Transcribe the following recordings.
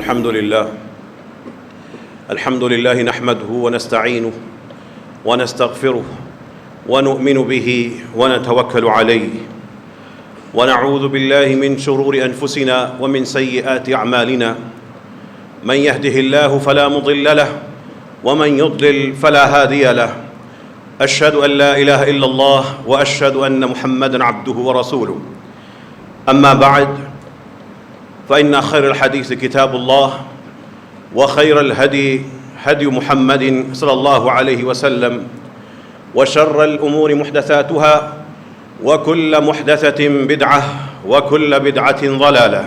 الحمد لله نحمده ونستعينه ونستغفره ونؤمن به ونتوكل عليه ونعوذ بالله من شرور أنفسنا ومن سيئات أعمالنا من يهده الله فلا مضل له ومن يضلل فلا هادي له أشهد أن لا إله إلا الله وأشهد أن محمدًا عبده ورسوله أما بعد فإن خير الحديث كتاب الله وخير الهدي هدي محمد صلى الله عليه وسلم وشر الأمور محدثاتها وكل محدثة بدعة وكل بدعة ضلالة.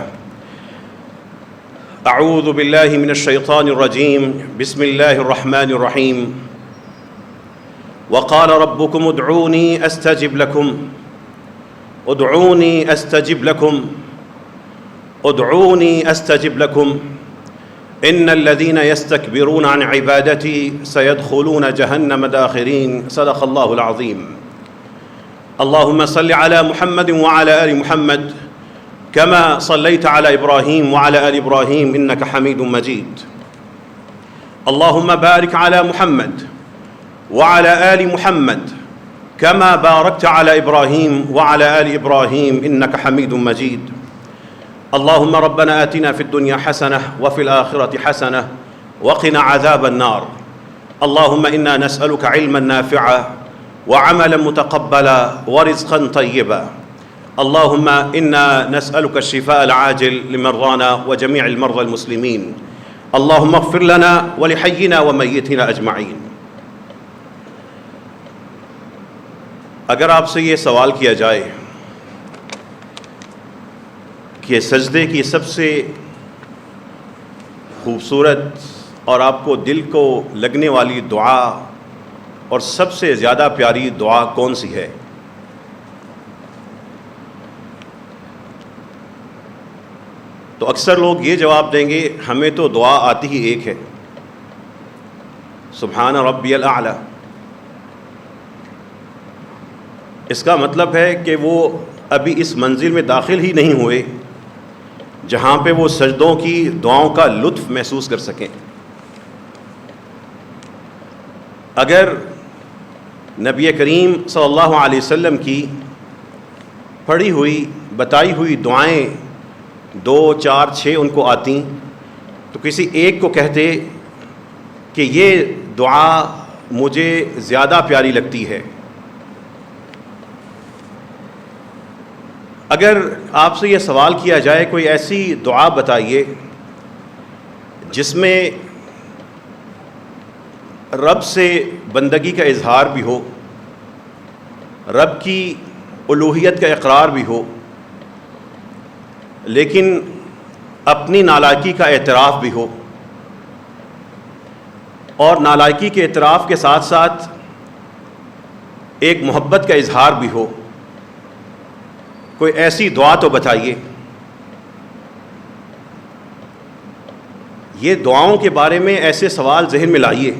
أعوذ بالله من الشيطان الرجيم. بسم الله الرحمن الرحيم. وقال ربكم ادعوني أستجب لكم ادعوني أستجب لكم ادعوني أستجب لكم إن الذين يستكبرون عن عبادتي سيدخلون جهنم داخرين. صدق الله العظيم. اللهم صل على محمد وعلى آل محمد كما صليت على إبراهيم وعلى آل إبراهيم إنك حميد مجيد. اللهم بارك على محمد وعلى آل محمد كما باركت على إبراهيم وعلى آل إبراهيم إنك حميد مجيد. اللهم ربنا آتنا في الدنيا حسنة وفي الآخرة حسنة وقنا عذاب النار. اللهم إنا نسألك علما نافعا وعملا متقبلا ورزقا طيبا. اللهم إنا نسألك الشفاء العاجل لمرضانا وجميع المرضى المسلمين. اللهم اغفر لنا ولحينا وميتنا أجمعين. اگر آپ سے یہ سوال کیا جائے کہ سجدے کی سب سے خوبصورت اور آپ کو دل کو لگنے والی دعا اور سب سے زیادہ پیاری دعا کون سی ہے، تو اکثر لوگ یہ جواب دیں گے ہمیں تو دعا آتی ہی ایک ہے، سبحان ربی الاعلی۔ اس کا مطلب ہے کہ وہ ابھی اس منزل میں داخل ہی نہیں ہوئے جہاں پہ وہ سجدوں کی دعاؤں کا لطف محسوس کر سکیں۔ اگر نبی کریم صلی اللہ علیہ وسلم کی پڑھی ہوئی بتائی ہوئی دعائیں 2 4 6 ان کو آتیں تو کسی ایک کو کہتے کہ یہ دعا مجھے زیادہ پیاری لگتی ہے۔ اگر آپ سے یہ سوال کیا جائے کوئی ایسی دعا بتائیے جس میں رب سے بندگی کا اظہار بھی ہو، رب کی الوہیت کا اقرار بھی ہو، لیکن اپنی نالائکی کا اعتراف بھی ہو، اور نالائکی کے اعتراف کے ساتھ ساتھ ایک محبت کا اظہار بھی ہو، کوئی ایسی دعا تو بتائیے۔ یہ دعاؤں کے بارے میں ایسے سوال ذہن میں لائیے،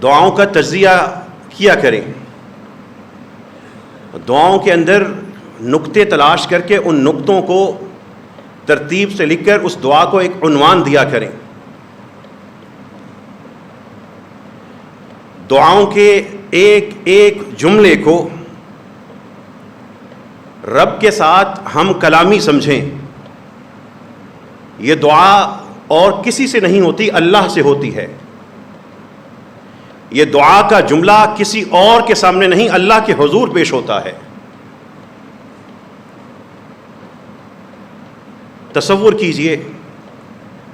دعاؤں کا تجزیہ کیا کریں، دعاؤں کے اندر نقطے تلاش کر کے ان نقطوں کو ترتیب سے لکھ کر اس دعا کو ایک عنوان دیا کریں۔ دعاؤں کے ایک ایک جملے کو رب کے ساتھ ہم کلامی سمجھیں۔ یہ دعا اور کسی سے نہیں ہوتی، اللہ سے ہوتی ہے۔ یہ دعا کا جملہ کسی اور کے سامنے نہیں، اللہ کے حضور پیش ہوتا ہے۔ تصور کیجئے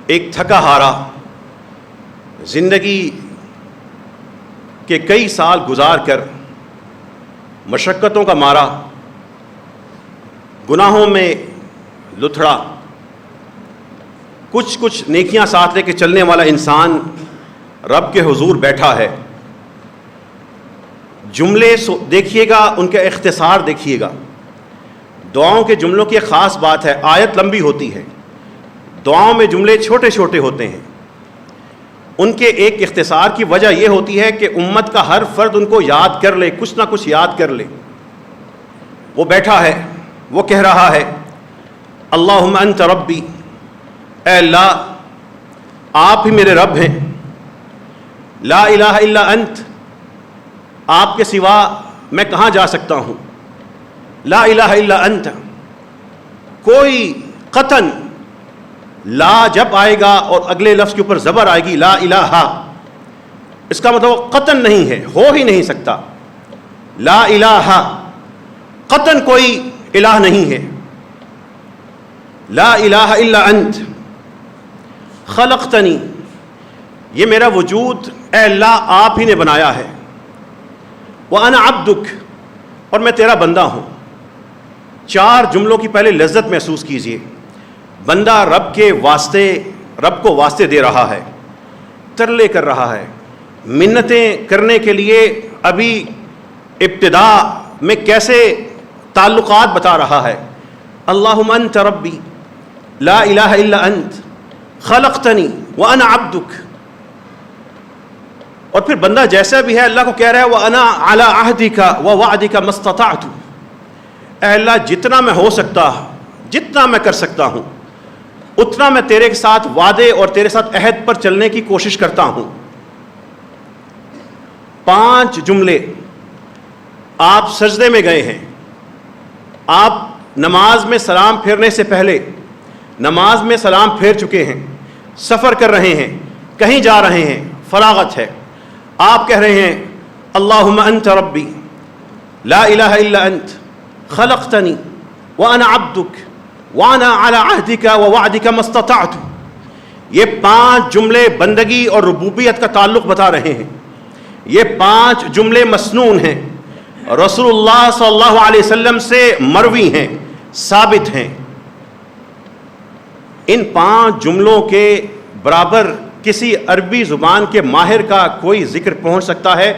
ایک تھکا ہارا زندگی کے کئی سال گزار کر مشقتوں کا مارا، گناہوں میں لتھڑا، کچھ نیکیاں ساتھ لے کے چلنے والا انسان رب کے حضور بیٹھا ہے۔ جملے دیکھیے گا، ان کا اختصار دیکھیے گا۔ دعاؤں کے جملوں کی ایک خاص بات ہے، آیت لمبی ہوتی ہے، دعاؤں میں جملے چھوٹے چھوٹے ہوتے ہیں۔ ان کے ایک اختصار کی وجہ یہ ہوتی ہے کہ امت کا ہر فرد ان کو یاد کر لے، کچھ نہ کچھ یاد کر لے۔ وہ بیٹھا ہے، وہ کہہ رہا ہے اللہم انت ربی اے اللہ آپ ہی میرے رب ہیں، لا الہ الا انت، آپ کے سوا میں کہاں جا سکتا ہوں، لا الہ الا انت، کوئی قطن لا جب آئے گا اور اگلے لفظ کے اوپر زبر آئے گی لا الہ، اس کا مطلب قطن نہیں ہے، ہو ہی نہیں سکتا، لا الہ، قطن کوئی الہ نہیں ہے، لا الہ الا انت خلقتنی، یہ میرا وجود اے اللہ آپ ہی نے بنایا ہے، وَأَنَا عَبْدُكَ، اور میں تیرا بندہ ہوں۔ 4 جملوں کی پہلے لذت محسوس کیجئے۔ بندہ رب کے واسطے، رب کو واسطے دے رہا ہے، ترلے کر رہا ہے، منتیں کرنے کے لیے ابھی ابتدا میں کیسے تعلقات بتا رہا ہے، اللہم انت ربی لا الہ الا انت خلقتنی وانا عبدک، اور پھر بندہ جیسا بھی ہے اللہ کو کہہ رہا ہے وَأَنَا عَلَىٰ عَهْدِكَ وَوَعْدِكَ مَا اسْتَطَعْتُ، اے اللہ جتنا میں ہو سکتا، جتنا میں کر سکتا ہوں اتنا میں تیرے ساتھ وعدے اور تیرے ساتھ عہد پر چلنے کی کوشش کرتا ہوں۔ 5 جملے، آپ سجدے میں گئے ہیں، آپ نماز میں سلام پھیرنے سے پہلے نماز میں سلام پھیر چکے ہیں، سفر کر رہے ہیں، کہیں جا رہے ہیں، فراغت ہے، آپ کہہ رہے ہیں اللہم انت ربی لا الہ الا انت خلقتنی وانا عبدک وانا علی عہدک ووعدک ما استطعت، یہ 5 جملے بندگی اور ربوبیت کا تعلق بتا رہے ہیں، یہ 5 جملے مسنون ہیں، رسول اللہ صلی اللہ علیہ وسلم سے مروی ہیں، ثابت ہیں۔ ان 5 جملوں کے برابر کسی عربی زبان کے ماہر کا کوئی ذکر پہنچ سکتا ہے؟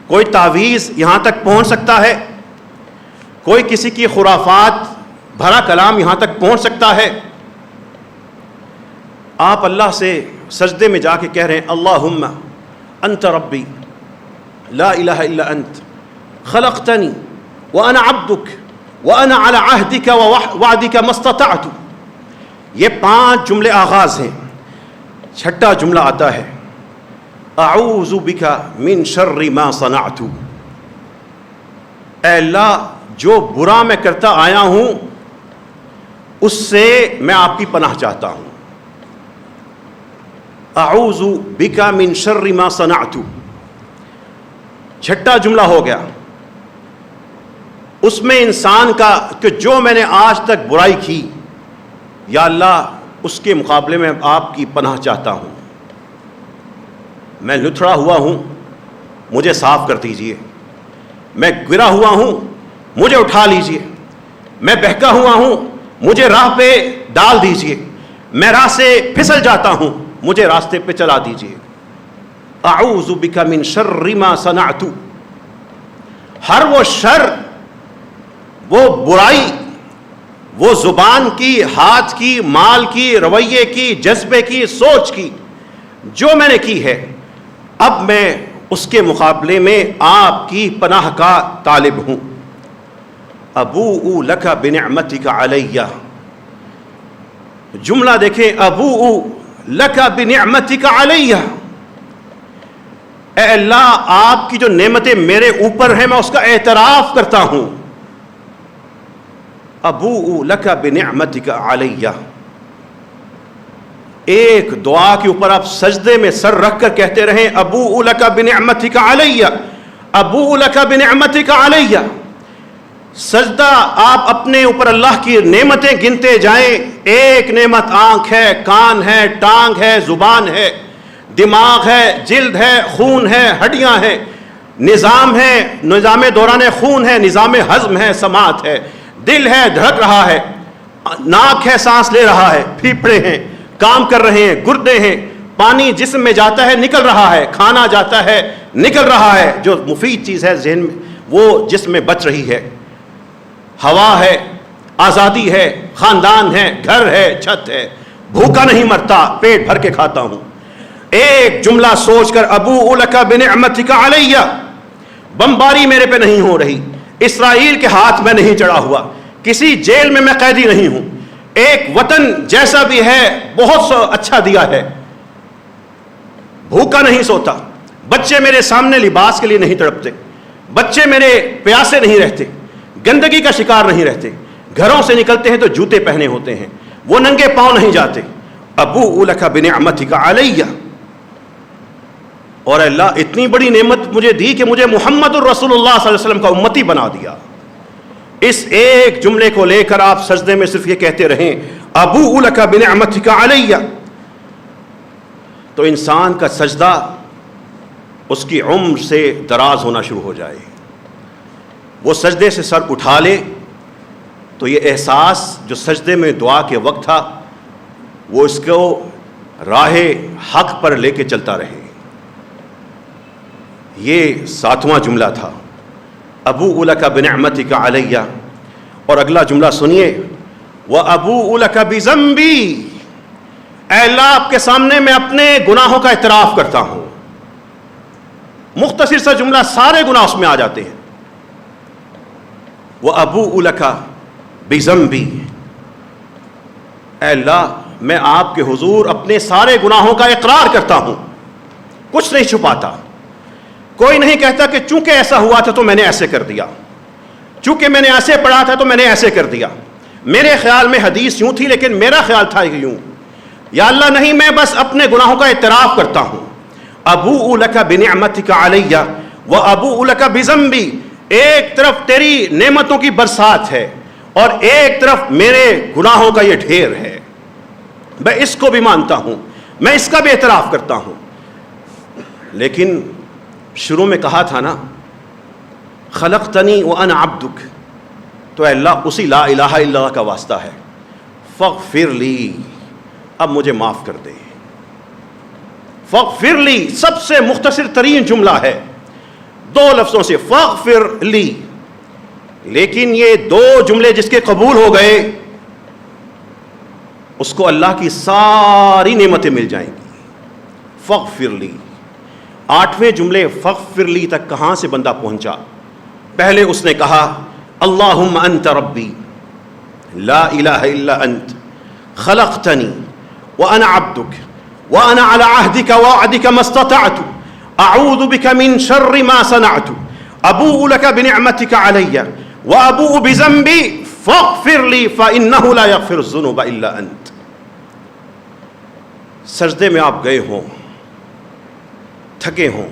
کوئی تعویذ یہاں تک پہنچ سکتا ہے؟ کوئی کسی کی خرافات بھرا کلام یہاں تک پہنچ سکتا ہے؟ آپ اللہ سے سجدے میں جا کے کہہ رہے ہیں اللہم انت ربی لا الہ الا انت خلقتنی وانا عبدک وانا علی عہدک ووعدک ما استطعت، یہ 5 جملے آغاز ہیں۔ 6واں جملہ آتا ہے اعوذ بک من شر ما صنعت، اے اللہ جو برا میں کرتا آیا ہوں اس سے میں آپ کی پناہ چاہتا ہوں، اعوذ بک من شر ما صنعت۔ 6واں جملہ ہو گیا، اس میں انسان کا کہ جو میں نے آج تک برائی کی یا اللہ اس کے مقابلے میں آپ کی پناہ چاہتا ہوں، میں لتھڑا ہوا ہوں مجھے صاف کر دیجئے، میں گرا ہوا ہوں مجھے اٹھا لیجئے، میں بہکا ہوا ہوں مجھے راہ پہ ڈال دیجئے، میں راہ سے پھسل جاتا ہوں مجھے راستے پہ چلا دیجئے، اعوذ بک من شر ما صنعت، ہر وہ شر، وہ برائی، وہ زبان کی، ہاتھ کی، مال کی، رویے کی، جذبے کی، سوچ کی جو میں نے کی ہے، اب میں اس کے مقابلے میں آپ کی پناہ کا طالب ہوں۔ ابوء لک بنعمتک علی، جملہ دیکھیں، ابوء لک بنعمتک علی، اے اللہ آپ کی جو نعمتیں میرے اوپر ہیں میں اس کا اعتراف کرتا ہوں، ابوء لک بنعمتک علی۔ ایک دعا کے اوپر آپ سجدے میں سر رکھ کر کہتے رہیں ابوء لک بنعمتک علی، ابوء لک بنعمتک علی، سجدہ آپ اپنے اوپر اللہ کی نعمتیں گنتے جائیں، ایک نعمت آنکھ ہے، کان ہے، ٹانگ ہے، زبان ہے، دماغ ہے، جلد ہے، خون ہے، ہڈیاں ہیں، نظام ہے، نظام دوران خون ہے، نظام ہضم ہے، سماعت ہے، دل ہے دھڑک رہا ہے، ناک ہے سانس لے رہا ہے، پھیپھڑے ہیں کام کر رہے ہیں، گردے ہیں، پانی جسم میں جاتا ہے نکل رہا ہے، کھانا جاتا ہے نکل رہا ہے، جو مفید چیز ہے ذہن میں وہ جسم میں بچ رہی ہے، ہوا ہے، آزادی ہے، خاندان ہے، گھر ہے، چھت ہے، بھوکا نہیں مرتا، پیٹ بھر کے کھاتا ہوں۔ ایک جملہ سوچ کر ابوء لک بنعمتک علی، بمباری میرے پہ نہیں ہو رہی، اسرائیل کے ہاتھ میں نہیں چڑھا ہوا، کسی جیل میں قیدی نہیں ہوں، ایک وطن جیسا بھی ہے بہت اچھا دیا ہے، بھوکا نہیں سوتا، بچے میرے سامنے لباس کے لیے نہیں تڑپتے، بچے میرے پیاسے نہیں رہتے، گندگی کا شکار نہیں رہتے، گھروں سے نکلتے ہیں تو جوتے پہنے ہوتے ہیں، وہ ننگے پاؤں نہیں جاتے۔ ابوء لک بنعمتک علی، اور اللہ اتنی بڑی نعمت مجھے دی کہ مجھے محمد الرسول اللہ صلی اللہ علیہ وسلم کا امتی بنا دیا۔ اس ایک جملے کو لے کر آپ سجدے میں صرف یہ کہتے رہیں ابوء لک بنعمتک علی، تو انسان کا سجدہ اس کی عمر سے دراز ہونا شروع ہو جائے۔ وہ سجدے سے سر اٹھا لے تو یہ احساس جو سجدے میں دعا کے وقت تھا وہ اس کو راہ حق پر لے کے چلتا رہے۔ یہ 7واں جملہ تھا، ابوء لک بنعمتک علی۔ اور اگلا جملہ سنیے، وَأَبُوءُ لَكَ بِذَنبِي، اے اللہ آپ کے سامنے میں اپنے گناہوں کا اعتراف کرتا ہوں۔ مختصر سا جملہ، سارے گناہ اس میں آ جاتے ہیں۔ وَأَبُوءُ لَكَ بِذَنبِي، اے اللہ میں آپ کے حضور اپنے سارے گناہوں کا اقرار کرتا ہوں، کچھ نہیں چھپاتا۔ کوئی نہیں کہتا کہ چونکہ ایسا ہوا تھا تو میں نے ایسے کر دیا، چونکہ میں نے ایسے پڑھا تھا تو میں نے ایسے کر دیا، میرے خیال میں حدیث یوں تھی لیکن میرا خیال تھا یوں۔ یا اللہ نہیں، میں بس اپنے گناہوں کا اعتراف کرتا ہوں۔ ابوء لک بنعمتک علی وابوء لک بذنبی، ایک طرف تیری نعمتوں کی برسات ہے اور ایک طرف میرے گناہوں کا یہ ڈھیر ہے، میں اس کو بھی مانتا ہوں، میں اس کا بھی اعتراف کرتا ہوں۔ لیکن شروع میں کہا تھا نا خلقتنی وانا عبدک، تو اے اللہ اسی لا الہ الا اللہ کا واسطہ ہے، فاغفر لی، اب مجھے معاف کر دے۔ فاغفر لی سب سے مختصر ترین جملہ ہے، 2 لفظوں سے، فاغفر لی۔ لیکن یہ 2 جملے جس کے قبول ہو گئے اس کو اللہ کی ساری نعمتیں مل جائیں گی۔ فاغفر لی، 8ویں جملے فاغفر لی تک کہاں سے بندہ پہنچا؟ پہلے اس نے کہا اللہم انت ربی لا الہ الا انت خلقتنی وانا عبدک وانا علی عہدک ووعدک ما استطعت اعوذ بک من شر ما صنعت ابوء لک بنعمتک علی وابوء بذنبی فاغفر لی فانہ لا یغفر الذنوب الا انت۔ سجدے میں آپ گئے ہوں، تھکے ہوں،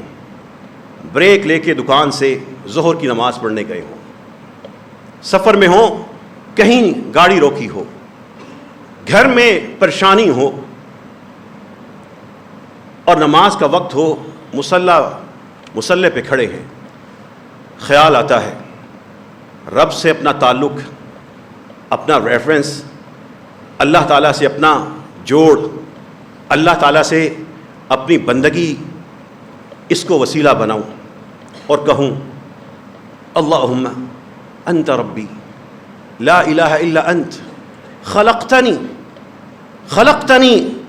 بریک لے کے دکان سے ظہر کی نماز پڑھنے گئے ہوں، سفر میں ہوں، کہیں گاڑی روکی ہو، گھر میں پریشانی ہو اور نماز کا وقت ہو، مصلی پہ کھڑے ہیں، خیال آتا ہے رب سے اپنا تعلق، اپنا ریفرنس، اللہ تعالیٰ سے اپنا جوڑ، اللہ تعالیٰ سے اپنی بندگی، اس کو وسیلہ بناؤں اور کہوں اللہم انت ربی لا الہ الا انت خلقتنی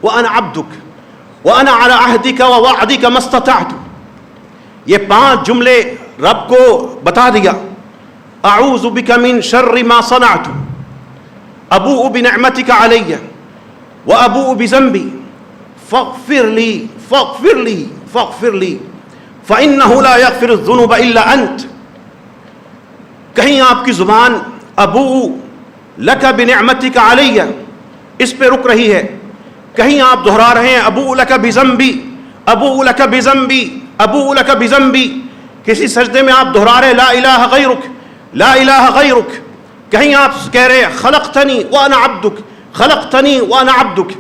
وانا عبدک وانا علی عہدک ووعدک ما استطعت۔ یہ 5 جملے رب کو بتا دیا، اعوذ بک من شر ما صنعت ابوء بنعمتک علی وابوء بذنبی فاغفر لی فاغفر لی فاغفر لی فإنہ لا یغفر الذنوب الا انت۔ کہیں آپ کی زبان ابوء لک بنعمتک علی اس پہ رک رہی ہے، کہیں آپ دہرا رہے ہیں ابوء لک بذنبی ابوء لک بذنبی ابوء لک بذنبی، کسی سجدے میں آپ دہرا رہے لا الہ غیرک لا الہ غیرک، کہیں آپ کہہ رہے خلقتنی وانا عبدک خلقتنی وانا عبدک،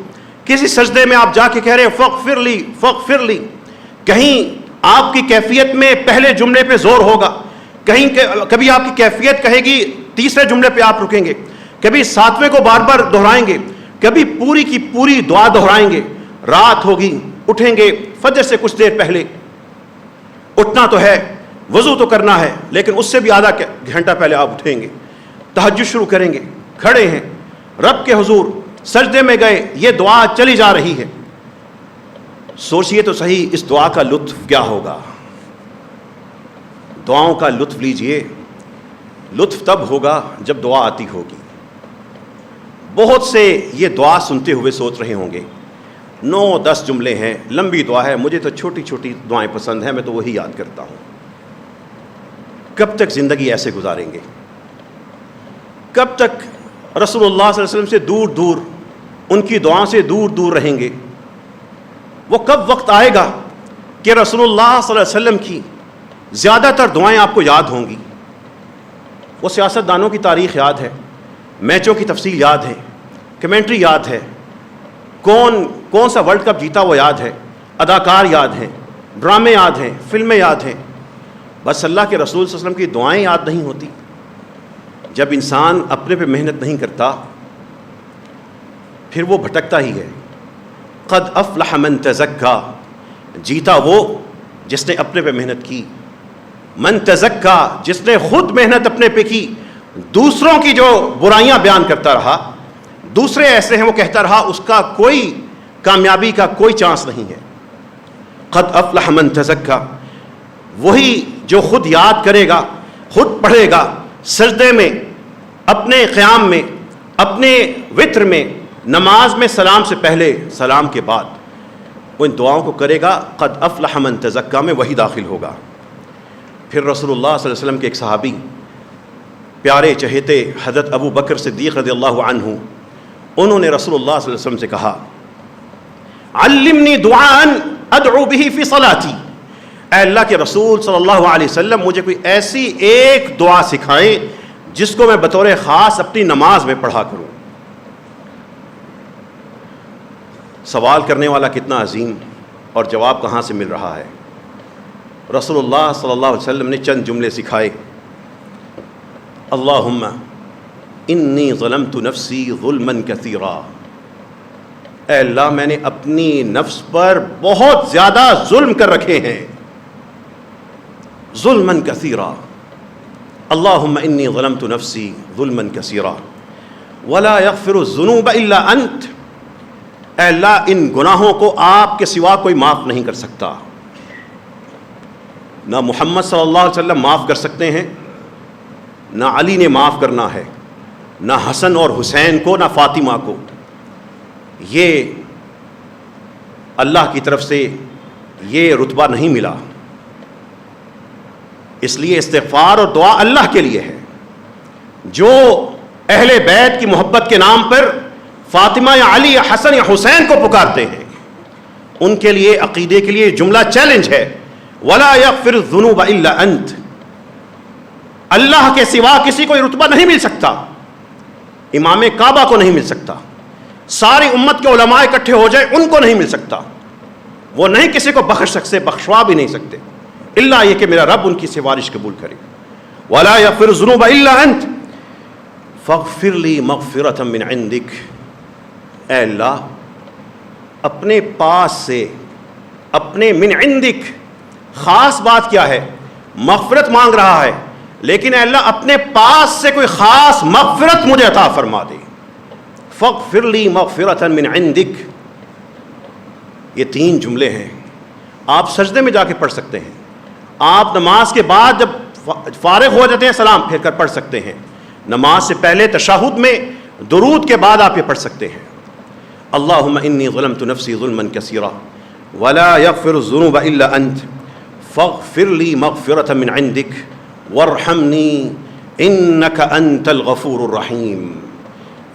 کسی سجدے میں آپ جا کے کہہ رہے فاغفر لی فاغفر لی۔ کہیں آپ کی کیفیت میں پہلے جملے پہ زور ہوگا، کبھی آپ کی کیفیت کہے گی 3رے جملے پہ آپ رکیں گے، کبھی 7ویں کو بار بار دہرائیں گے، کبھی پوری کی پوری دعا دہرائیں گے۔ رات ہوگی، اٹھیں گے فجر سے کچھ دیر پہلے، اٹھنا تو ہے، وضو تو کرنا ہے، لیکن اس سے بھی آدھا گھنٹہ پہلے آپ اٹھیں گے، تہجد شروع کریں گے، کھڑے ہیں رب کے حضور، سجدے میں گئے، یہ دعا چلی جا رہی ہے۔ سوچئے تو صحیح اس دعا کا لطف کیا ہوگا۔ دعاؤں کا لطف لیجئے، لطف تب ہوگا جب دعا آتی ہوگی۔ بہت سے یہ دعا سنتے ہوئے سوچ رہے ہوں گے 9-10 جملے ہیں، لمبی دعا ہے، مجھے تو چھوٹی چھوٹی دعائیں پسند ہیں، میں تو وہی یاد کرتا ہوں۔ کب تک زندگی ایسے گزاریں گے؟ کب تک رسول اللہ صلی اللہ علیہ وسلم سے دور دور، ان کی دعاؤں سے دور دور رہیں گے؟ وہ کب وقت آئے گا کہ رسول اللہ صلی اللہ علیہ وسلم کی زیادہ تر دعائیں آپ کو یاد ہوں گی؟ وہ سیاست دانوں کی تاریخ یاد ہے، میچوں کی تفصیل یاد ہے، کمنٹری یاد ہے، کون سا ورلڈ کپ جیتا وہ یاد ہے، اداکار یاد ہیں، ڈرامے یاد ہیں، فلمیں یاد ہیں، بس اللہ کے رسول صلی اللہ علیہ وسلم کی دعائیں یاد نہیں ہوتی۔ جب انسان اپنے پہ محنت نہیں کرتا پھر وہ بھٹکتا ہی ہے۔ قد افلح من تزکا، جیتا وہ جس نے اپنے پہ محنت کی، من تزکا جس نے خود محنت اپنے پہ کی، دوسروں کی جو برائیاں بیان کرتا رہا، دوسرے ایسے ہیں وہ کہتا رہا، اس کا کوئی کامیابی کا کوئی چانس نہیں ہے۔ قد افلح من تزکا، وہی جو خود یاد کرے گا، خود پڑھے گا، سجدے میں، اپنے قیام میں، اپنے وتر میں، نماز میں سلام سے پہلے، سلام کے بعد وہ ان دعاؤں کو کرے گا، قد افلح من تزکا میں وہی داخل ہوگا۔ پھر رسول اللہ صلی اللہ علیہ وسلم کے ایک صحابی، پیارے چہیتے حضرت ابو بکر صدیق رضی اللہ عنہ، انہوں نے رسول اللہ صلی اللہ علیہ وسلم سے کہا، علمنی دعاء ادعو به فی صلاتی، اے اللہ کے رسول صلی اللہ علیہ وسلم مجھے کوئی ایسی ایک دعا سکھائیں جس کو میں بطور خاص اپنی نماز میں پڑھا کروں۔ سوال کرنے والا کتنا عظیم اور جواب کہاں سے مل رہا ہے۔ رسول اللہ صلی اللہ علیہ وسلم نے چند جملے سکھائے، اللہم انی ظلمت نفسی ظلما کثیرا، اے اللہ میں نے اپنی نفس پر بہت زیادہ ظلم کر رکھے ہیں، ظلما کثیرا، اللہم انی ظلمت نفسی ظلما کثیرا ولا یغفر الذنوب الا انت، اے اللہ ان گناہوں کو آپ کے سوا کوئی معاف نہیں کر سکتا۔ نہ محمد صلی اللہ علیہ وسلم معاف کر سکتے ہیں، نہ علی نے معاف کرنا ہے، نہ حسن اور حسین کو، نہ فاطمہ کو۔ یہ اللہ کی طرف سے یہ رتبہ نہیں ملا، اس لیے استغفار اور دعا اللہ کے لیے ہے۔ جو اہل بیت کی محبت کے نام پر فاطمہ یا علی یا حسن یا حسین کو پکارتے ہیں، ان کے لیے عقیدے کے لیے جملہ چیلنج ہے، وَلَا يَغْفِرُ الذُّنُوبَ إِلَّا أَنْتَ، اللہ کے سوا کسی کو یہ رتبہ نہیں مل سکتا، امام کعبہ کو نہیں مل سکتا، ساری امت کے علماء اکٹھے ہو جائے ان کو نہیں مل سکتا، وہ نہیں کسی کو بخش سکتے، بخشوا بھی نہیں سکتے، اللہ یہ کہ میرا رب ان کی سفارش قبول کرے۔ وَلَا يَغْفِرُ الذُّنُوبَ إِلَّا أَنْتَ فَاغْفِرْ لِي مَغْفِرَةً مِّنْ عِنْدِكَ، اے اللہ اپنے پاس سے، اپنے من عندک، خاص بات کیا ہے؟ مغفرت مانگ رہا ہے، لیکن اے اللہ اپنے پاس سے کوئی خاص مغفرت مجھے عطا فرما دے۔ فاغفر لی مغفرۃ من عندک، یہ 3 جملے ہیں، آپ سجدے میں جا کے پڑھ سکتے ہیں، آپ نماز کے بعد جب فارغ ہو جاتے ہیں سلام پھیر کر پڑھ سکتے ہیں، نماز سے پہلے تشہد میں درود کے بعد آپ یہ پڑھ سکتے ہیں، اللہم انی ظلمت نفسی ظلما کثیرا ولا یغفر الذنوب الا انت فاغفر لی مغفرۃ من عندک وارحمنی انک انت الغفور الرحیم،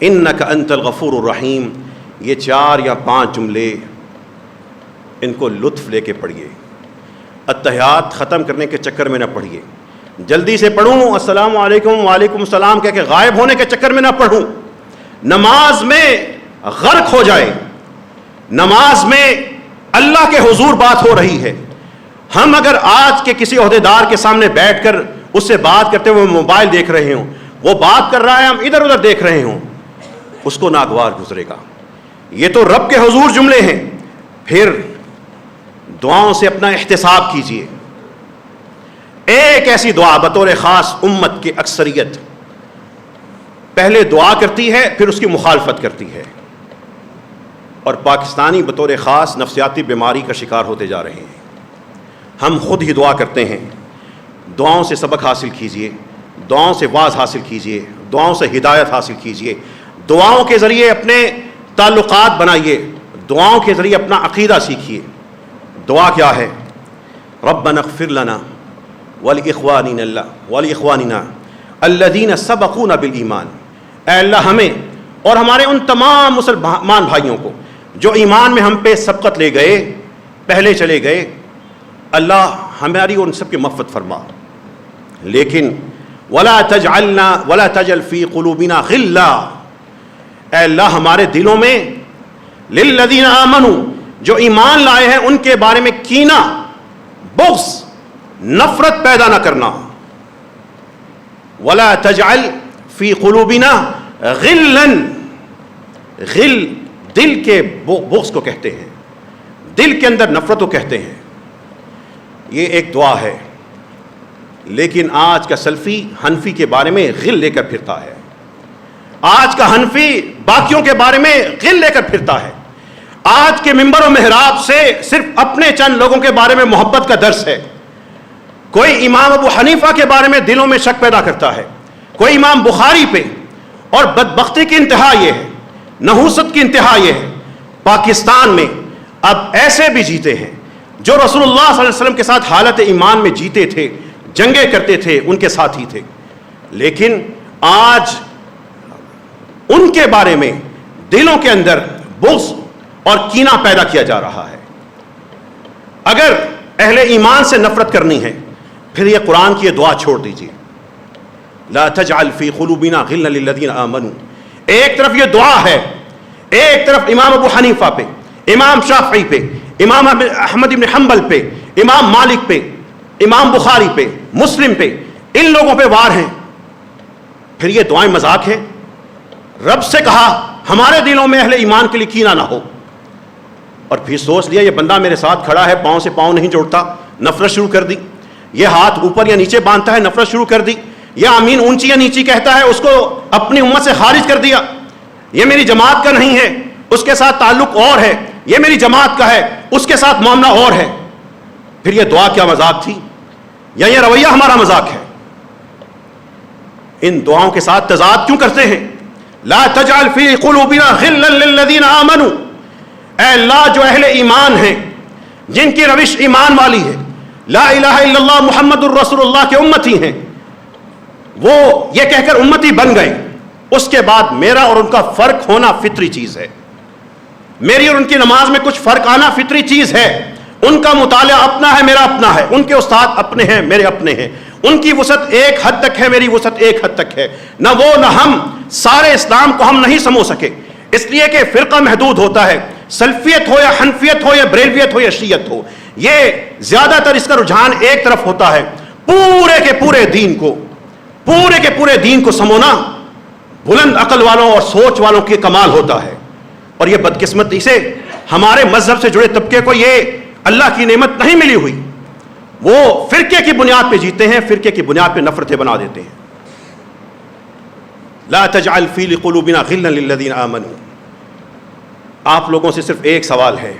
انک انت الغفور الرحیم۔ یہ 4 یا 5 جملے ان کو لطف لے کے پڑھیے، اتحیات ختم کرنے کے چکر میں نہ پڑھیے، جلدی سے پڑھوں السلام علیکم وعلیکم السلام کہہ کے غائب ہونے کے چکر میں نہ پڑھوں، نماز میں غرق ہو جائے، نماز میں اللہ کے حضور بات ہو رہی ہے، ہم اگر آج کے کسی عہدیدار کے سامنے بیٹھ کر اس سے بات کرتے ہوئے موبائل دیکھ رہے ہوں، وہ بات کر رہا ہے ہم ادھر ادھر دیکھ رہے ہوں، اس کو ناگوار گزرے گا۔ یہ تو رب کے حضور جملے ہیں۔ پھر دعاؤں سے اپنا احتساب کیجئے، ایک ایسی دعا بطور خاص امت کی اکثریت پہلے دعا کرتی ہے پھر اس کی مخالفت کرتی ہے، اور پاکستانی بطور خاص نفسیاتی بیماری کا شکار ہوتے جا رہے ہیں۔ ہم خود ہی دعا کرتے ہیں، دعاؤں سے سبق حاصل کیجئے، دعاؤں سے واعظ حاصل کیجئے، دعاؤں سے ہدایت حاصل کیجئے، دعاؤں کے ذریعے اپنے تعلقات بنائیے، دعاؤں کے ذریعے اپنا عقیدہ سیکھیے۔ دعا کیا ہے؟ ربنا اغفر لنا ولاخواننا الذین سبقونا بالایمان، اے اللہ ہمیں اور ہمارے ان تمام مسلمان بھائیوں کو جو ایمان میں ہم پہ سبقت لے گئے، پہلے چلے گئے، اللہ ہماری ان سب کی مغفرت فرما۔ لیکن ولا تجعل فی قلوبنا غلا، اے اللہ ہمارے دلوں میں للذین آمنوا، جو ایمان لائے ہیں ان کے بارے میں کینہ، بغض، نفرت پیدا نہ کرنا۔ ولا تجعل فی قلوبنا غلا، غل دل کے بغض کو کہتے ہیں، دل کے اندر نفرت کو کہتے ہیں۔ یہ ایک دعا ہے، لیکن آج کا سلفی حنفی کے بارے میں غل لے کر پھرتا ہے، آج کا حنفی باقیوں کے بارے میں غل لے کر پھرتا ہے، آج کے ممبر و محراب سے صرف اپنے چند لوگوں کے بارے میں محبت کا درس ہے۔ کوئی امام ابو حنیفہ کے بارے میں دلوں میں شک پیدا کرتا ہے، کوئی امام بخاری پہ، اور بدبختی کی انتہا یہ ہے، نحوست کی انتہا یہ ہے، پاکستان میں اب ایسے بھی جیتے ہیں جو رسول اللہ صلی اللہ علیہ وسلم کے ساتھ حالت ایمان میں جیتے تھے، جنگیں کرتے تھے، ان کے ساتھی تھے، لیکن آج ان کے بارے میں دلوں کے اندر بغض اور کینہ پیدا کیا جا رہا ہے۔ اگر اہل ایمان سے نفرت کرنی ہے پھر یہ قرآن کی یہ دعا چھوڑ دیجیے، لا تجعل فی قلوبنا غلا للذین آمنوا۔ ایک طرف یہ دعا ہے، ایک طرف امام ابو حنیفہ پہ، امام شافعی پہ، امام احمد بن حنبل پہ، امام مالک پہ، امام بخاری پہ، مسلم پہ، ان لوگوں پہ وار ہیں، پھر یہ دعائیں مذاق ہیں۔ رب سے کہا ہمارے دلوں میں اہل ایمان کے لیے کینہ نہ ہو، اور پھر سوچ لیا یہ بندہ میرے ساتھ کھڑا ہے، پاؤں سے پاؤں نہیں جوڑتا، نفرت شروع کر دی، یہ ہاتھ اوپر یا نیچے باندھتا ہے، نفرت شروع کر دی، یہ آمین اونچی یا نیچی کہتا ہے، اس کو اپنی امت سے خارج کر دیا، یہ میری جماعت کا نہیں ہے، اس کے ساتھ تعلق اور ہے، یہ میری جماعت کا ہے، اس کے ساتھ معاملہ اور ہے۔ پھر یہ دعا کیا مذاق تھی، یا یہ رویہ ہمارا مذاق ہے؟ ان دعاؤں کے ساتھ تضاد کیوں کرتے ہیں؟ لا تجعل فی قلوبنا غلا للذین آمنوا، اے اللہ جو اہل ایمان ہیں، جن کی روش ایمان والی ہے، لا الہ الا اللہ محمد الرسول اللہ کے امتی ہیں، وہ یہ کہہ کر امتی بن گئے، اس کے بعد میرا اور ان کا فرق ہونا فطری چیز ہے، میری اور ان کی نماز میں کچھ فرق آنا فطری چیز ہے، ان کا مطالعہ اپنا ہے، میرا اپنا ہے، ان کے استاد اپنے ہیں، میرے اپنے ہیں، ان کی وسعت ایک حد تک ہے، میری وسعت ایک حد تک ہے، نہ وہ نہ ہم، سارے اسلام کو ہم نہیں سمو سکے، اس لیے کہ فرقہ محدود ہوتا ہے، سلفیت ہو یا حنفیت ہو یا بریلویت ہو یا شیعت ہو، یہ زیادہ تر اس کا رجحان ایک طرف ہوتا ہے۔ پورے کے پورے دین کو سمونا بلند عقل والوں اور سوچ والوں کے کمال ہوتا ہے، اور یہ بدقسمتی سے ہمارے مذہب سے جڑے طبقے کو یہ اللہ کی نعمت نہیں ملی ہوئی، وہ فرقے کی بنیاد پہ جیتے ہیں، فرقے کی بنیاد پہ نفرتیں بنا دیتے ہیں۔ لا تجعل فی قلوبنا غلا للذین آمنوا۔ آپ لوگوں سے صرف ایک سوال ہے،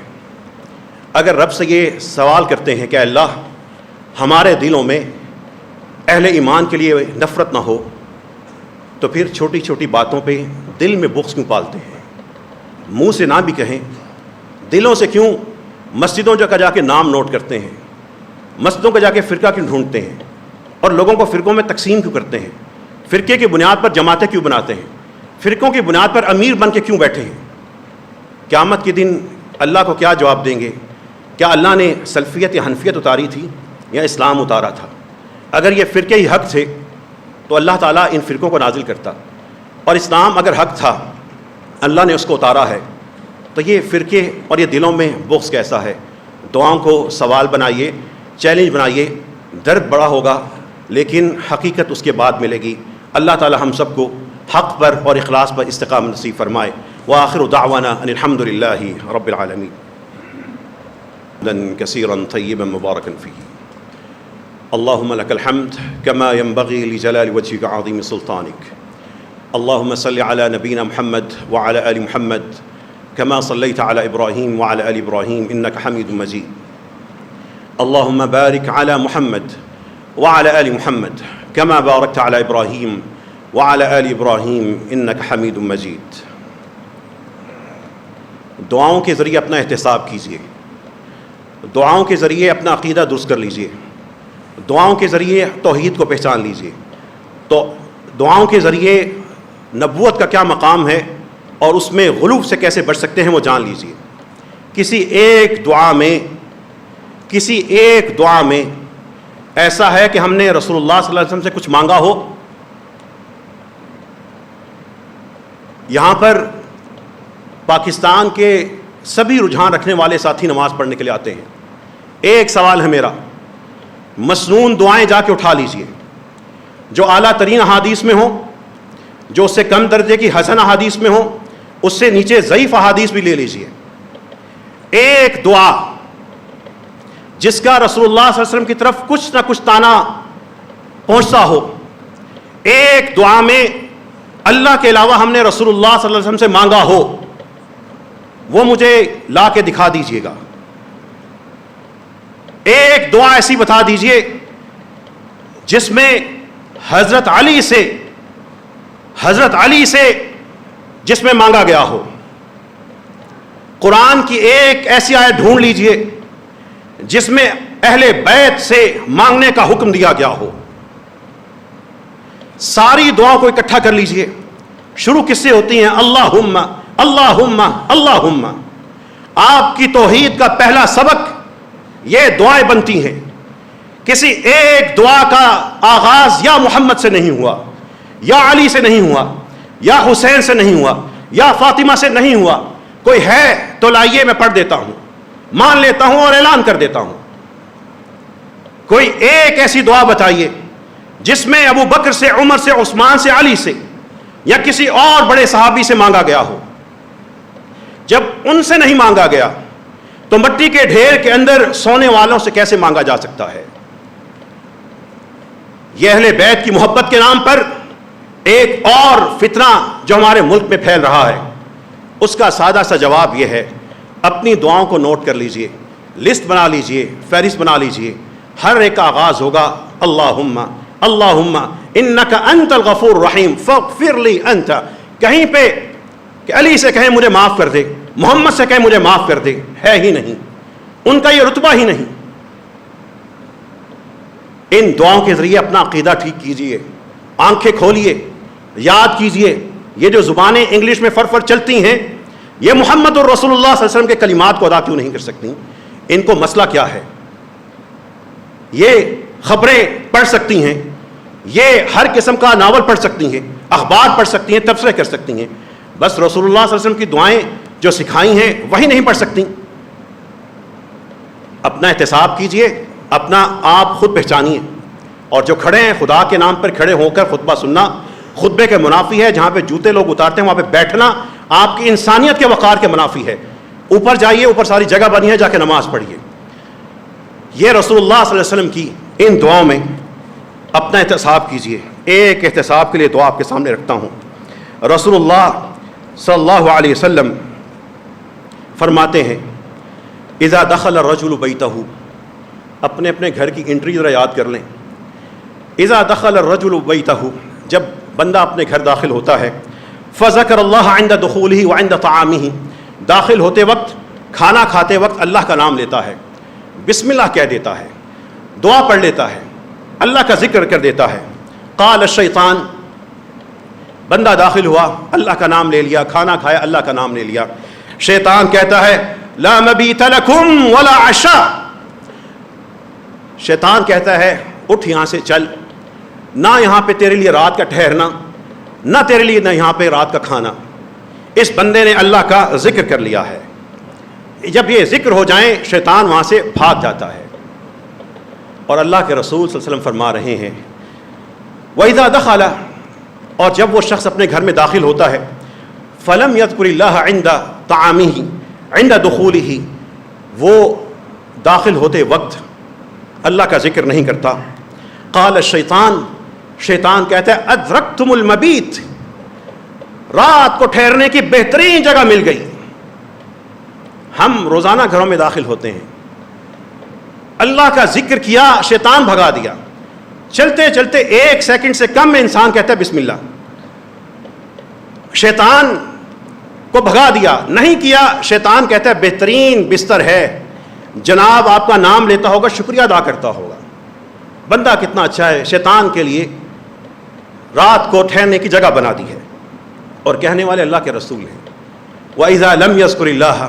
اگر رب سے یہ سوال کرتے ہیں کہ اللہ ہمارے دلوں میں اہل ایمان کے لیے نفرت نہ ہو، تو پھر چھوٹی چھوٹی باتوں پہ دل میں بغض کیوں پالتے ہیں؟ منہ سے نہ بھی کہیں، دلوں سے کیوں مسجدوں کا جا کے نام نوٹ کرتے ہیں، مسجدوں کا جا کے فرقہ کیوں ڈھونڈتے ہیں، اور لوگوں کو فرقوں میں تقسیم کیوں کرتے ہیں، فرقے کی بنیاد پر جماعتیں کیوں بناتے ہیں، فرقوں کی بنیاد پر امیر بن کے کیوں بیٹھے ہیں؟ قیامت کے دن اللہ کو کیا جواب دیں گے؟ کیا اللہ نے سلفیت یا حنفیت اتاری تھی یا اسلام اتارا تھا؟ اگر یہ فرقے ہی حق تھے تو اللہ تعالیٰ ان فرقوں کو نازل کرتا، اور اسلام اگر حق تھا اللہ نے اس کو اتارا ہے، تو یہ فرقے اور یہ دلوں میں بغض کیسا ہے؟ دعاؤں کو سوال بنائیے، چیلنج بنائیے، درد بڑا ہوگا لیکن حقیقت اس کے بعد ملے گی۔ اللہ تعالیٰ ہم سب کو حق پر اور اخلاص پر استقامت نصیب فرمائے۔ وآخر دعوانا ان الحمد للہ رب العالمین كثيرا طيبا مباركا فيه اللهم لك الحمد كما ينبغي لجلال وجهك وعظيم سلطانك اللهم صل على نبينا محمد وعلى آل محمد كما صليت على إبراهيم وعلى آل إبراهيم إنك حميد مجيد اللهم بارك على محمد وعلى آل محمد كما باركت على إبراهيم وعلى آل ابراہیم انک حمید مجید۔ دعاؤں کے ذریعے اپنا احتساب کیجیے، دعاؤں کے ذریعے اپنا عقیدہ درست کر لیجیے، دعاؤں کے ذریعے توحید کو پہچان لیجیے، تو دعاؤں کے ذریعے نبوت کا کیا مقام ہے اور اس میں غلو سے کیسے بچ سکتے ہیں وہ جان لیجیے۔ کسی ایک دعا میں ایسا ہے کہ ہم نے رسول اللہ صلی اللہ علیہ وسلم سے کچھ مانگا ہو؟ یہاں پر پاکستان کے سبھی رجحان رکھنے والے ساتھی نماز پڑھنے کے لیے آتے ہیں۔ ایک سوال ہے میرا، مسنون دعائیں جا کے اٹھا لیجئے، جو اعلیٰ ترین احادیث میں ہوں، جو اس سے کم درجے کی حسن احادیث میں ہوں، اس سے نیچے ضعیف احادیث بھی لے لیجئے۔ ایک دعا جس کا رسول اللہ صلی اللہ علیہ وسلم کی طرف کچھ نہ کچھ تانا پہنچتا ہو، ایک دعا میں اللہ کے علاوہ ہم نے رسول اللہ صلی اللہ علیہ وسلم سے مانگا ہو، وہ مجھے لا کے دکھا دیجئے گا۔ ایک دعا ایسی بتا دیجئے جس میں حضرت علی سے جس میں مانگا گیا ہو۔ قرآن کی ایک ایسی آیت ڈھونڈ لیجئے جس میں اہل بیت سے مانگنے کا حکم دیا گیا ہو۔ ساری دعاؤں کو اکٹھا کر لیجئے۔ شروع کس سے ہوتی ہیں؟ اللہم اللہم اللہم۔ آپ کی توحید کا پہلا سبق یہ دعائیں بنتی ہیں۔ کسی ایک دعا کا آغاز یا محمد سے نہیں ہوا، یا علی سے نہیں ہوا، یا حسین سے نہیں ہوا، یا فاطمہ سے نہیں ہوا۔ کوئی ہے تو لائیے، میں پڑھ دیتا ہوں، مان لیتا ہوں اور اعلان کر دیتا ہوں۔ کوئی ایک ایسی دعا بتائیے جس میں ابو بکر سے، عمر سے، عثمان سے، علی سے یا کسی اور بڑے صحابی سے مانگا گیا ہو۔ جب ان سے نہیں مانگا گیا تو مٹی کے ڈھیر کے اندر سونے والوں سے کیسے مانگا جا سکتا ہے؟ یہ اہل بیت کی محبت کے نام پر ایک اور فتنہ جو ہمارے ملک میں پھیل رہا ہے، اس کا سادہ سا جواب یہ ہے، اپنی دعاؤں کو نوٹ کر لیجئے، لسٹ بنا لیجئے، فہرست بنا لیجئے۔ ہر ایک کا آغاز ہوگا اللہم اللہم انک انت الغفور الرحیم فاغفر لی انت۔ کہیں پہ کہ علی سے کہیں مجھے معاف کر دے، محمد سے کہیں مجھے معاف کر دے، ہے ہی نہیں، ان کا یہ رتبہ ہی نہیں۔ ان دعاؤں کے ذریعے اپنا عقیدہ ٹھیک کیجئے، آنکھیں کھولیے، یاد کیجئے یہ جو زبانیں انگلش میں فر چلتی ہیں، یہ محمد الرسول اللہ صلی اللہ علیہ وسلم کے کلمات کو ادا کیوں نہیں کر سکتی؟ ان کو مسئلہ کیا ہے؟ یہ خبریں پڑھ سکتی ہیں، یہ ہر قسم کا ناول پڑھ سکتی ہیں، اخبار پڑھ سکتی ہیں، تبصرے کر سکتی ہیں، بس رسول اللہ صلی اللہ علیہ وسلم کی دعائیں جو سکھائی ہیں وہی نہیں پڑھ سکتی۔ اپنا احتساب کیجئے، اپنا آپ خود پہچانیے، اور جو کھڑے ہیں خدا کے نام پر کھڑے ہو کر خطبہ سننا خطبے کے منافی ہے۔ جہاں پہ جوتے لوگ اتارتے ہیں وہاں پہ بیٹھنا آپ کی انسانیت کے وقار کے منافی ہے۔ اوپر جائیے، اوپر ساری جگہ بنی ہے، جا کے نماز پڑھیے۔ یہ رسول اللہ صلی اللہ علیہ وسلم کی ان دعاؤں میں اپنا احتساب کیجئے۔ ایک احتساب کے لیے دعا آپ کے سامنے رکھتا ہوں۔ رسول اللہ صلی اللہ علیہ وسلم فرماتے ہیں اذا دخل الرجل بیتہ، اپنے اپنے گھر کی انٹری ذرا یاد کر لیں۔ اذا دخل الرجل بیتہ، جب بندہ اپنے گھر داخل ہوتا ہے، فذکر اللہ عند دخولہ وعند طعامہ، داخل ہوتے وقت، کھانا کھاتے وقت اللہ کا نام لیتا ہے، بسم اللہ کہہ دیتا ہے، دعا پڑھ لیتا ہے، اللہ کا ذکر کر دیتا ہے۔ قال الشیطان، بندہ داخل ہوا، اللہ کا نام لے لیا، کھانا کھایا، اللہ کا نام لے لیا، شیطان کہتا ہے لا مبیت لکم ولا عشاء، شیطان کہتا ہے اٹھ یہاں سے چل، نہ یہاں پہ تیرے لیے رات کا ٹھہرنا، نہ تیرے لیے نہ یہاں پہ رات کا کھانا۔ اس بندے نے اللہ کا ذکر کر لیا ہے۔ جب یہ ذکر ہو جائیں شیطان وہاں سے بھاگ جاتا ہے۔ اور اللہ کے رسول صلی اللہ علیہ وسلم فرما رہے ہیں وَإِذَا دَخَلَ، اور جب وہ شخص اپنے گھر میں داخل ہوتا ہے، فَلَمْ يَذْكُرِ اللَّهَ عِنْدَ طَعَامِهِ عِنْدَ دُخُولِهِ، وہ داخل ہوتے وقت اللہ کا ذکر نہیں کرتا۔ قال الشیطان، شیطان کہتا ہے ادرکتم المبیت، رات کو ٹھہرنے کی بہترین جگہ مل گئی۔ ہم روزانہ گھروں میں داخل ہوتے ہیں، اللہ کا ذکر کیا، شیطان بھگا دیا، چلتے چلتے 1 سیکنڈ سے کم میں انسان کہتا ہے بسم اللہ، شیطان کو بھگا دیا نہیں کیا. شیطان کہتا ہے بہترین بستر ہے, جناب آپ کا نام لیتا ہوگا, شکریہ ادا کرتا ہوگا, بندہ کتنا اچھا ہے. شیطان کے لیے رات کو ٹھہرنے کی جگہ بنا دی ہے, اور کہنے والے اللہ کے رسول ہیں. وَإِذَا لَمْ يَذْكُرِ اللَّهَ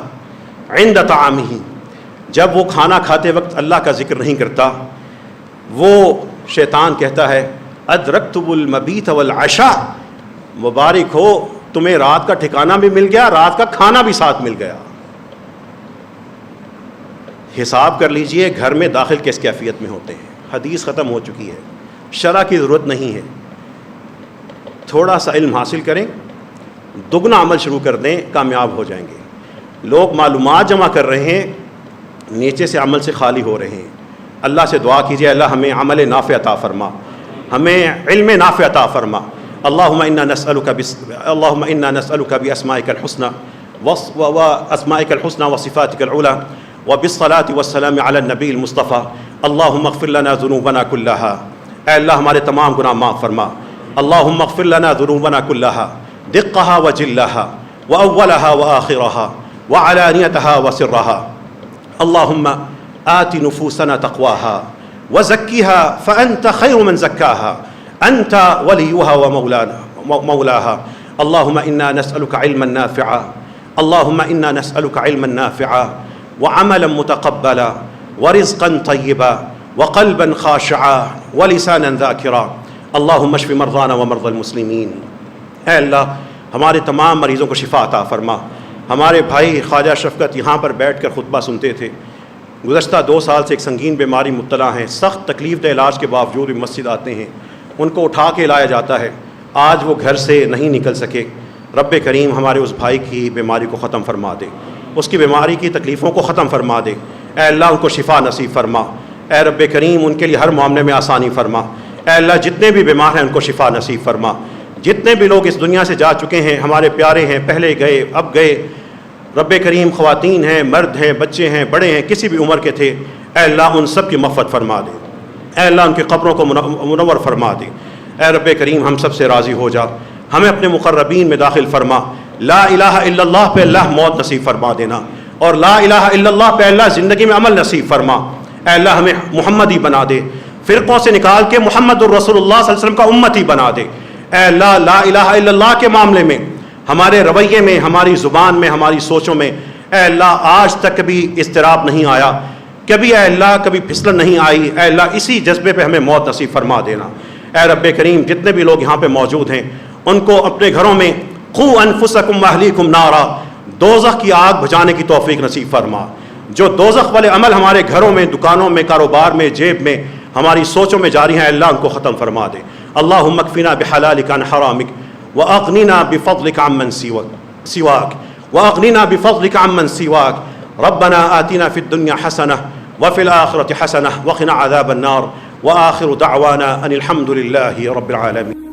عِنْدَ طَعَامِهِ, جب وہ کھانا کھاتے وقت اللہ کا ذکر نہیں کرتا, وہ شیطان کہتا ہے أَدْرَكْتُمُ الْمَبِيتَ وَالْعَشَاءَ, مبارک ہو تمہیں رات کا ٹھکانہ بھی مل گیا, رات کا کھانا بھی ساتھ مل گیا. حساب کر لیجئے گھر میں داخل کس کیفیت میں ہوتے ہیں. حدیث ختم ہو چکی ہے, شرع کی ضرورت نہیں ہے. تھوڑا سا علم حاصل کریں, دگنا عمل شروع کر دیں, کامیاب ہو جائیں گے. لوگ معلومات جمع کر رہے ہیں, نیچے سے عمل سے خالی ہو رہے ہیں. اللہ سے دعا کیجئے اللہ ہمیں عمل نافع عطا فرما, ہمیں علم نافع عطا فرما. اللهم إنا نسألك بأسمائك الحسنى وأسمائك الحسنى وصفاتك العلى وبالصلاة والسلام على النبي المصطفى. اللهم اغفر لنا ذنوبنا كلها, اے اللہ ہمارے تمام گناہ معاف فرما. اللهم اغفر لنا ذنوبنا كلها دقها وجلها وأولها وآخرها وعلانيتها وسرها. اللهم آت نفوسنا تقواها وزكها فأنت خير من زكاها أنت وليها ومولاها. اللهم إنا نسألك علما نافعا, اللهم إنا نسألك علما نافعا وعملا متقبلا ورزقا طيبا وقلبا خاشعا ولسانا ذاكرا. اللهم اشف مرضانا ومرضى المسلمين. اے اللہ ہمارے تمام مریضوں کو شفا عطا فرما. ہمارے بھائی خواجہ شفقت یہاں پر بیٹھ کر خطبہ سنتے تھے, گزشتہ 2 سال سے ایک سنگین بیماری مبتلا ہیں, سخت تکلیف دہ علاج کے باوجود بھی مسجد آتے ہیں, ان کو اٹھا کے لایا جاتا ہے. آج وہ گھر سے نہیں نکل سکے. رب کریم ہمارے اس بھائی کی بیماری کو ختم فرما دے, اس کی بیماری کی تکلیفوں کو ختم فرما دے. اے اللہ ان کو شفا نصیب فرما. اے رب کریم ان کے لیے ہر معاملے میں آسانی فرما. اے اللہ جتنے بھی بیمار ہیں ان کو شفا نصیب فرما. جتنے بھی لوگ اس دنیا سے جا چکے ہیں, ہمارے پیارے ہیں, پہلے گئے اب گئے, رب کریم خواتین ہیں, مرد ہیں, بچے ہیں, بڑے ہیں, کسی بھی عمر کے تھے, اے اللہ ان سب کی مغفرت فرما دے. اے اللہ ان کی قبروں کو منور فرما دے. اے رب کریم ہم سب سے راضی ہو جا, ہمیں اپنے مقربین میں داخل فرما. لا الہ الا اللہ پہ اللہ موت نصیب فرما دینا, اور لا الہ الا اللہ پہ اللہ زندگی میں عمل نصیب فرما. اے اللہ ہمیں محمدی بنا دے, فرقوں سے نکال کے محمد الرسول اللہ صلی اللہ علیہ وسلم کا امتی بنا دے. اے اللہ لا الہ الا اللہ کے معاملے میں, ہمارے رویے میں, ہماری زبان میں, ہماری سوچوں میں, اے اللہ آج تک کبھی اضطراب نہیں آیا, کبھی اے اللہ کبھی پھسلن نہیں آئی. اے اللہ اسی جذبے پہ ہمیں موت نصیب فرما دینا. اے رب کریم جتنے بھی لوگ یہاں پہ موجود ہیں ان کو اپنے گھروں میں قوا انفسکم واہلیکم نارا, دوزخ کی آگ بجھانے کی توفیق نصیب فرما. جو دوزخ والے عمل ہمارے گھروں میں, دکانوں میں, کاروبار میں, جیب میں, ہماری سوچوں میں جاری ہیں, اللہ ان کو ختم فرما دے. اللہم اکفنا بحلالک عن حرامک واغننا بفضلک عمن سواک واغننا بفضلک عمن سواک. ربنا آتنا فی الدنیا حسنہ وفی الآخرة حسنہ وقنا عذاب النار. وآخر دعوانا ان الحمد للہ رب العالمین.